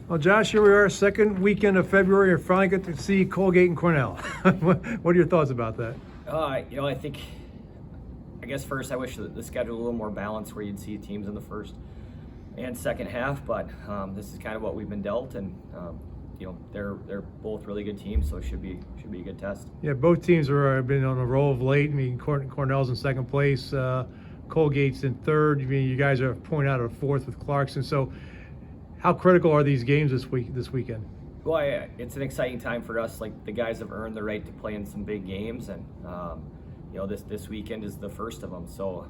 Well, Josh, here we are, second weekend of February. You finally get to see Colgate and Cornell. What are your thoughts about that? I guess first I wish the schedule was a little more balanced where you'd see teams in the first and second half, but this is kind of what we've been dealt, and they're both really good teams, so it should be a good test. Yeah, both teams have been on a roll of late. I mean, Cornell's in second place, Colgate's in third. I mean, you guys are pointing out a fourth with Clarkson. So, how critical are these games this weekend? Well, it's an exciting time for us. Like, the guys have earned the right to play in some big games, and this weekend is the first of them. So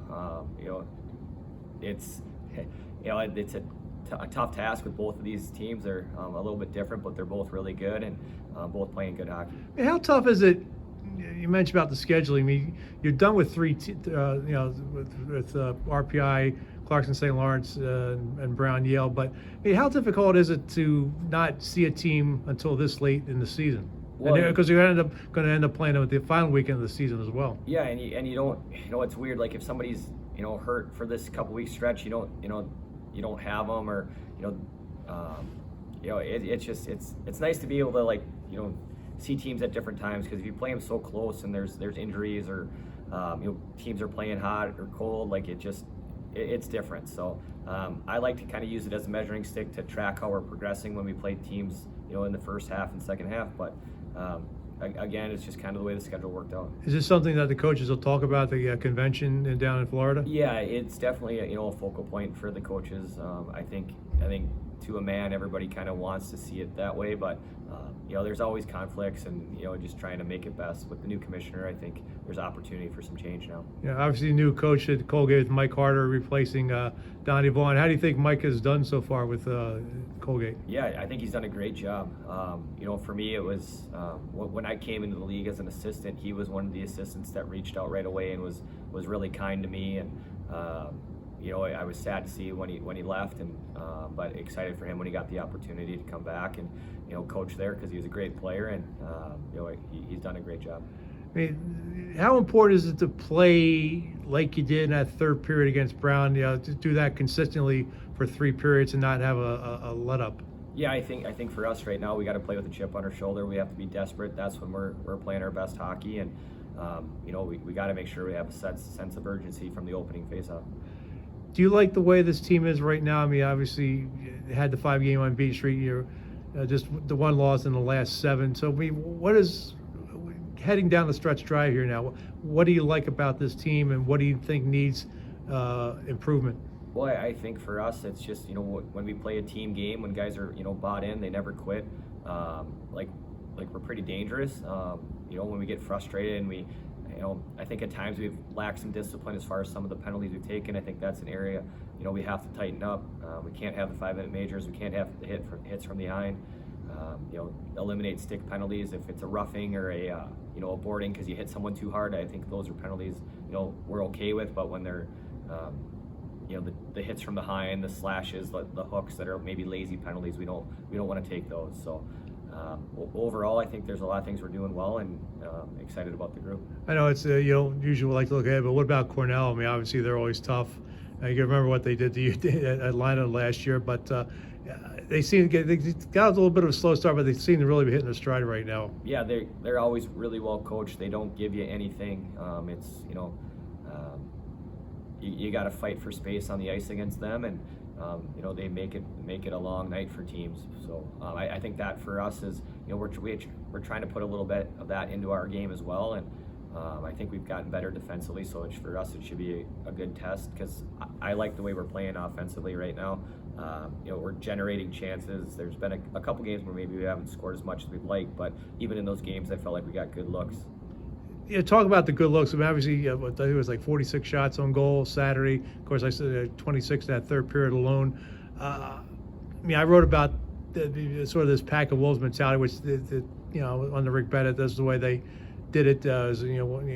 it's a tough task with both of these teams. They're a little bit different, but they're both really good and both playing good hockey. And how tough is it? You mentioned about the scheduling. I mean, you're done with with RPI, Clarkson, St. Lawrence, and Brown, Yale. But I mean, how difficult is it to not see a team until this late in the season? Because you're going to end up playing them at the final weekend of the season as well. Yeah, and you don't. It's weird. Like, if somebody's hurt for this couple week stretch, you don't have them, or it's nice to be able to see teams at different times, because if you play them so close and there's injuries, or teams are playing hot or cold, it's different. So I like to kind of use it as a measuring stick to track how we're progressing when we play teams in the first half and second half. But again, it's just kind of the way the schedule worked out. Is this something that the coaches will talk about at the convention down in Florida? Yeah, it's definitely a focal point for the coaches. I think to a man, everybody kind of wants to see it that way, but there's always conflicts, and just trying to make it best. With the new commissioner, I think there's opportunity for some change now. Yeah, obviously new coach at Colgate with Mike Harder replacing Donnie Vaughn. How do you think Mike has done so far with Colgate? Yeah, I think he's done a great job. For me, it was when I came into the league as an assistant, he was one of the assistants that reached out right away and was really kind to me, and I was sad to see when he left, and but excited for him when he got the opportunity to come back and coach there, because he was a great player, and he's done a great job. I mean, how important is it to play like you did in that third period against Brown? To do that consistently for 3 periods and not have a let up. Yeah, I think for us right now, we got to play with a chip on our shoulder. We have to be desperate. That's when we're playing our best hockey, and we got to make sure we have a sense of urgency from the opening faceoff. Do you like the way this team is right now? I mean, obviously, you had the 5-game unbeaten streak. You're just the one loss in the last 7. So, I mean, what is heading down the stretch drive here now? What do you like about this team, and what do you think needs improvement? Well, I think for us, it's just when we play a team game, when guys are bought in, they never quit. We're pretty dangerous. When we get frustrated, and we. I think at times we've lacked some discipline as far as some of the penalties we've taken. I think that's an area, we have to tighten up. We can't have the 5-minute majors. We can't have the hits from behind. Eliminate stick penalties if it's a roughing or a boarding because you hit someone too hard. I think those are penalties, we're okay with. But when they're, the hits from behind, the slashes, the hooks that are maybe lazy penalties, we don't want to take those. So. Overall, I think there's a lot of things we're doing well, and excited about the group. I know it's you don't usually like to look ahead, but what about Cornell? I mean, obviously they're always tough. You can remember what they did to you at Atlanta last year, but they got a little bit of a slow start, but they seem to really be hitting their stride right now. Yeah, they're always really well coached. They don't give you anything. It's you got to fight for space on the ice against them, and they make it a long night for teams. So I think that for us is we're trying to put a little bit of that into our game as well, and I think we've gotten better defensively. So for us, it should be a good test, because I like the way we're playing offensively right now. We're generating chances. There's been a couple games where maybe we haven't scored as much as we'd like, but even in those games, I felt like we got good looks. Talk about the good looks. I mean, obviously, I think it was like 46 shots on goal Saturday. Of course, I said 26 in that third period alone. I wrote about sort of this pack of wolves mentality, which under Rick Bennett, that's the way they did it.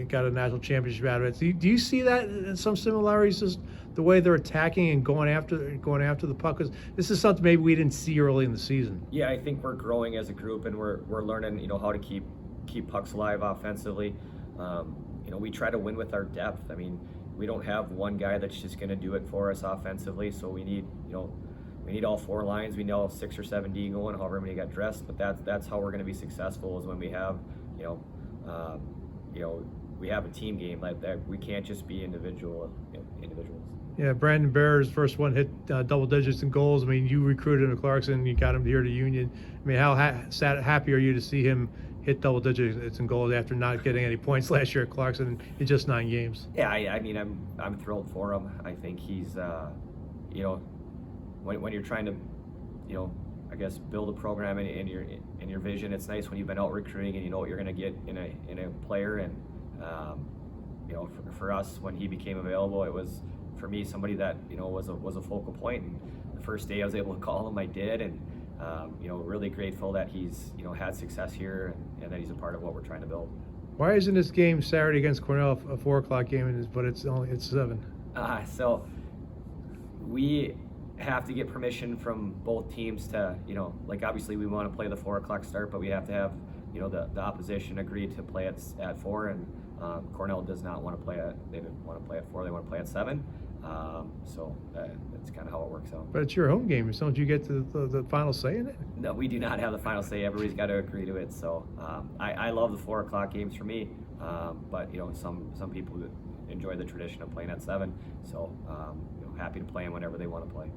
Got a national championship out of it. Do you see that in some similarities, just the way they're attacking and going after the puck? Because this is something maybe we didn't see early in the season. Yeah, I think we're growing as a group, and we're learning how to keep pucks alive offensively. We try to win with our depth. I mean, we don't have one guy that's just going to do it for us offensively, so we need we need all 4 lines. We know 6 or 7 D going, however many got dressed. But that's how we're going to be successful, is when we have, we have a team game like that. We can't just be individuals. Yeah, Brandon Bear's first one hit double digits in goals. I mean, you recruited him to Clarkson, you got him here to Union. I mean, how happy are you to see him hit double digits in goals after not getting any points last year at Clarkson in just 9 games? Yeah, I mean, I'm thrilled for him. I think he's, when you're trying to, I guess, build a program in your vision, it's nice when you've been out recruiting and you know what you're going to get in a player. And for us, when he became available, it was, for me, somebody that was a focal point. And the first day I was able to call him, I did, and really grateful that he's had success here, and that he's a part of what we're trying to build. Why isn't this game Saturday against Cornell a 4:00 game, but it's 7? So we have to get permission from both teams to, obviously we want to play the 4:00 start, but we have to have, the opposition agree to play at 4, and Cornell does not want to play they didn't want to play at 4, they want to play at 7. So that's kind of how it works out. But it's your home game, so don't you get the final say in it? No, we do not have the final say. Everybody's got to agree to it. So I love the 4:00 games for me, but some people enjoy the tradition of playing at 7. So happy to play them whenever they want to play.